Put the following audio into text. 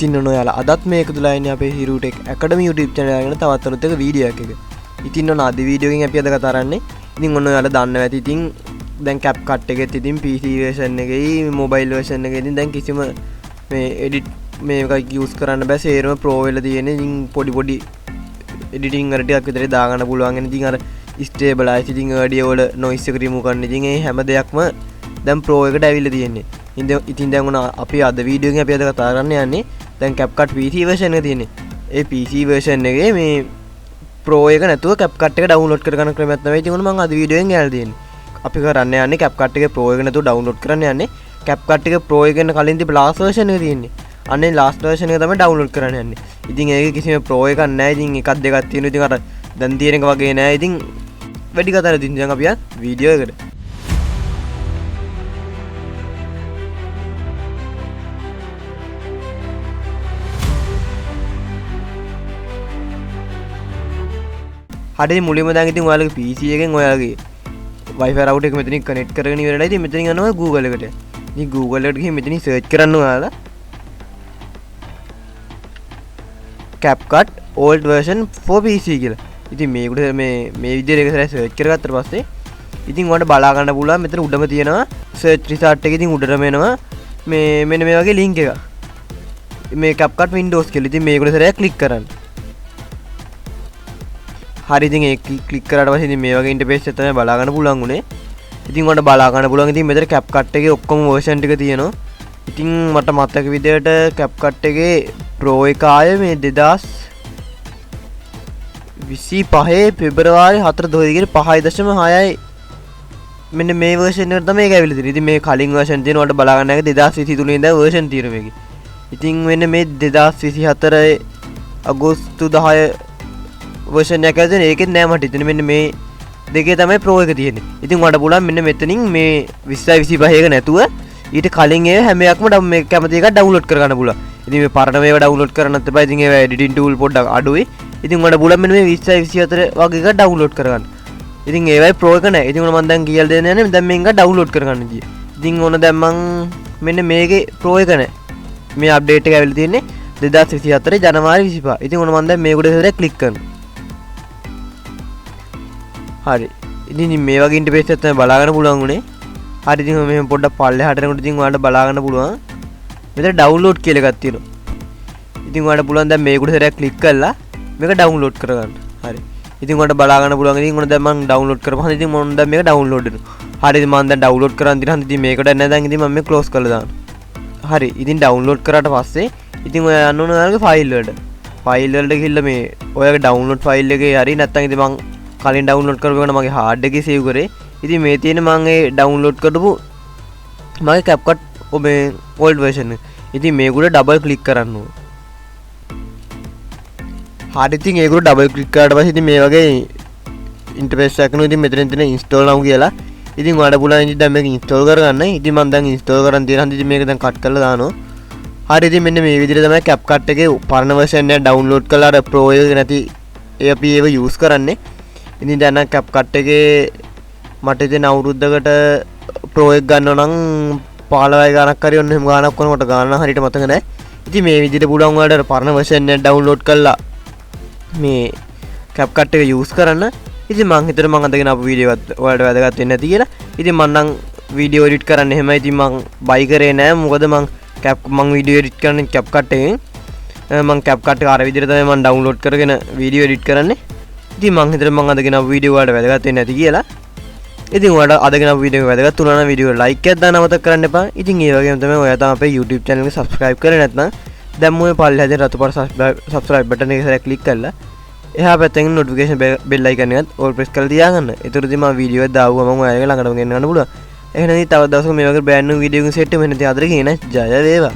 ඉතින් ඔන්න ඔයාලා අදත් මේක තුලා ඉන්නේ අපේ Hiru Tech Academy YouTube channel එකේ තවත් අලුත් එක වීඩියෝ එකක. ඉතින් ඔන්න අද වීඩියෝ එකෙන් අපි අද කතා කරන්නේ ඉතින් ඔන්න ඔයාලා දන්නවා ඇති ඉතින් දැන් CapCut එකෙත් ඉතින් PC version එකේ mobile version එකේ ඉතින් දැන් කිසිම මේ edit මේක use කරන්න බෑ සේරම pro වෙලා තියෙන්නේ. ඉතින් පොඩි editing වල ටිකක් විතරේ දාගන්න පුළුවන්. ඉතින් අර stabilize ඉතින් audio වල noise එක remove කරන්න ඉතින් මේ හැම දෙයක්ම දැන් pro එකට ඇවිල්ලා තියෙන්නේ. ඉතින් දැන් උන අපි අද වීඩියෝ එකෙන් අපි අද කතා කරන්න යන්නේ දැන් CapCut PC version එක තියෙන්නේ. ඒ PC version එකේ මේ pro එක නැතුව CapCut එක download කරගන්න ක්‍රමයක් තමයි ඉතින් උන මම අද වීඩියෝ එකෙන් ගෙනල්ලා තියෙන්නේ. අපි කරන්න යන්නේ CapCut එකේ pro එක නැතුව download කරන්න යන්නේ. CapCut එකේ pro එකෙන් කලින් තිබ්බ last version එක තියෙන්නේ. අනේ last version එක තමයි download කරන්න යන්නේ. ඉතින් ඒකේ කිසිම pro එකක් නැහැ. ඉතින් එකක් දෙකක් තියෙනවා. ඉතින් අර දැන් තියෙන එක වගේ නෑ. ඉතින් වැඩි කතා නැති ඉතින් දැන් අපි යන් වීඩියෝ එකට. හරි මුලින්ම දැන් ඉතින් ඔයාලගේ PC එකෙන් ඔයාලගේ Wi-Fi router එක මෙතනින් connect කරගෙන ඉවරලා ඉතින් මෙතනින් යනවා Google එකට. ඉතින් Google එකට ගිහින් මෙතනින් search කරන්න ඔයාලා CapCut old version for PC කියලා. ඉතින් මේකට මේ විදිහට එක සැරයක් search කරගත්තට පස්සේ ඉතින් ඔයාලට බලා ගන්න පුළුවන් මෙතන උඩම තියෙනවා search result එක. ඉතින් උඩටම එනවා මේ මෙන්න මේ වගේ link එකක්. මේ CapCut Windows කියලා. ඉතින් මේකට සැරයක් click කරන්න. හරි ඉතින් ඒක ක්ලික් කරාට පස්සේ ඉතින් මේ වගේ ඉන්ටර්ෆේස් එක තමයි බලා ගන්න පුළුවන් උනේ. ඉතින් ඔයාලට බලා ගන්න පුළුවන් ඉතින් මෙතන CapCut එකේ ඔක්කොම version ටික තියෙනවා. ඉතින් මට මතක විදියට CapCut එකේ Pro එක ආයේ මේ 2025 පෙබරවාරි 4 5.6යි මෙන්න මේ version එකට තමයි ඒක ඇවිල්ලා තියෙන්නේ. ඉතින් මේ කලින් version තියෙන ඔයාලට බලා ගන්න එක 2023 ඉඳන් version තියෙනවා මේකේ. ඉතින් මෙන්න මේ 2024 අගෝස්තු 10 version එක ඇතුලේ ඒකෙත් නෑ මට හිතෙන්නේ මෙන්න මේ දෙකේ තමයි pro එක තියෙන්නේ. ඉතින් ඔයාලට පුළුවන් මෙන්න මෙතනින් මේ 2025 එක නැතුව ඊට කලින් ඒ හැම එකක්ම මේ කැමති එකක් download කරගන්න පුළුවන්. ඉතින් මේ පරණ මේවා download කරන්නත් එපා. ඉතින් ඒවා editing tool පොඩ්ඩක් අඩුයි. ඉතින් ඔයාලට පුළුවන් මෙන්න මේ 2024 වගේ එකක් download කරගන්න. ඉතින් ඒවයි pro එක නෑ. ඉතින් මම දැන් කියලා දෙන්න යන්නේ දැන් මේක download කරගන්න විදිය. ඉතින් ඕන දැන් මං මෙන්න මේකේ pro එක නෑ. මේ update එක ඇවිල්ලා තියෙන්නේ 2024 ජනවාරි 25. ඉතින් ඕන මම දැන් මේක උඩ ඉස්සරහ click කරනවා. හරි ඉතින් මේ වගේ ඉන්ටර්ෆේස් එකක් තමයි බලා ගන්න පුළුවන් උනේ. හරි ඉතින් මෙහෙම පොඩ්ඩක් පල්ලෙහාට යනකොට ඉතින් ඔයාලට බලා ගන්න පුළුවන් මෙතන download කියලා එකක් තියෙනවා. ඉතින් ඔයාලට පුළුවන් දැන් මේකට සැරයක් ක්ලික් කරලා මේක download කරගන්න. හරි ඉතින් ඔයාලට බලා ගන්න පුළුවන් ඉතින් ඔන්න දැන් මම download කරපහම ඉතින් මම දැන් මේක download වෙනවා. හරි ඉතින් මම දැන් download කරන් දිනන ඉතින් මේකට නැහැ දැන් ඉතින් මම මේක close කරලා දානවා. හරි ඉතින් download කරාට පස්සේ ඉතින් ඔයා යන්න ඕන ඔයාලගේ file වලට. file වලට ගිහිල්ලා මේ ඔයාගේ download file එකේ හරි නැත්නම් ඉතින් මම කලින් download කරපු එක මගේ hard එකේ save කරේ. ඉතින් මේ තියෙන මම ඒ download කරපු මගේ CapCut ඔබේ old version එක. ඉතින් මේක උඩ double click කරන්න ඕන. හරි ඉතින් ඒක උඩ double click කරාට පස්සේ ඉතින් මේ වගේ interface එකක් එනවා. ඉතින් මෙතනින් තියෙන install now කියලා. ඉතින් ඔයාලට පුළුවන් ඉතින් දැන් මේක install කරගන්න. ඉතින් මම දැන් install කරන් තියෙනවා. ඉතින් මේක දැන් cut කරලා දානවා. හරි ඉතින් මෙන්න මේ විදිහට තමයි CapCut එකේ පරණ version එක download කරලා අර pro එක නැති ඒ අපි ඒව use කරන්නේ. ඉතින් දැන් නම් CapCut එකේ මට ඉතින් අවුරුද්දකට pro එක ගන්නව නම් 15යි ගානක් හරි ඔන්න එහෙම ගානක් වුණාට ගාන හරියට මතක නැහැ. ඉතින් මේ විදිහට පුළුවන් ඔයාලට පරණ version එක download කරලා මේ CapCut එක use කරන්න. ඉතින් මං හිතුවා මං අදගෙන ආපු වීඩියෝ එකත් ඔයාලට වැදගත් වෙන්නේ නැති කියලා. ඉතින් මං නම් වීඩියෝ edit කරන්න එහෙමයි. ඉතින් මං buy කරේ නැහැ. මොකද මං වීඩියෝ edit කරන්නේ CapCut එකෙන්. මං CapCut එක අර විදිහට තමයි මං download කරගෙන වීඩියෝ edit කරන්නේ. ඉතින් මං හිතුවා මං අදගෙන ආපු වීඩියෝ වලට වැදගත් වෙන්නේ නැති කියලා. ඉතින් ඔයාලට අදගෙන ආපු වීඩියෝ එක වැදගත් වුණා නම් වීඩියෝ like එකක් දාන්න අමතක කරන්න එපා. ඉතින් ඒ වගේම තමයි ඔයා තාම අපේ YouTube channel එක subscribe කරේ නැත්නම් දැන් මොයේ පල්ලෙහා තියෙන රතු පාට subscribe button එක සැරයක් click කරලා එහා පැත්තෙන් notification bell icon එකත් all press කරලා තියාගන්න. ඒතරදී මම වීඩියෝ එක දාවුවම ඔයාලගේ ළඟටම ගෙන්න ගන්න පුළුවන්. එහෙනම් තව දවසක මේ වගේ brand new වීඩියෝ එකකින් set වෙන්න ඉතින් අදට කියන ජය වේවා.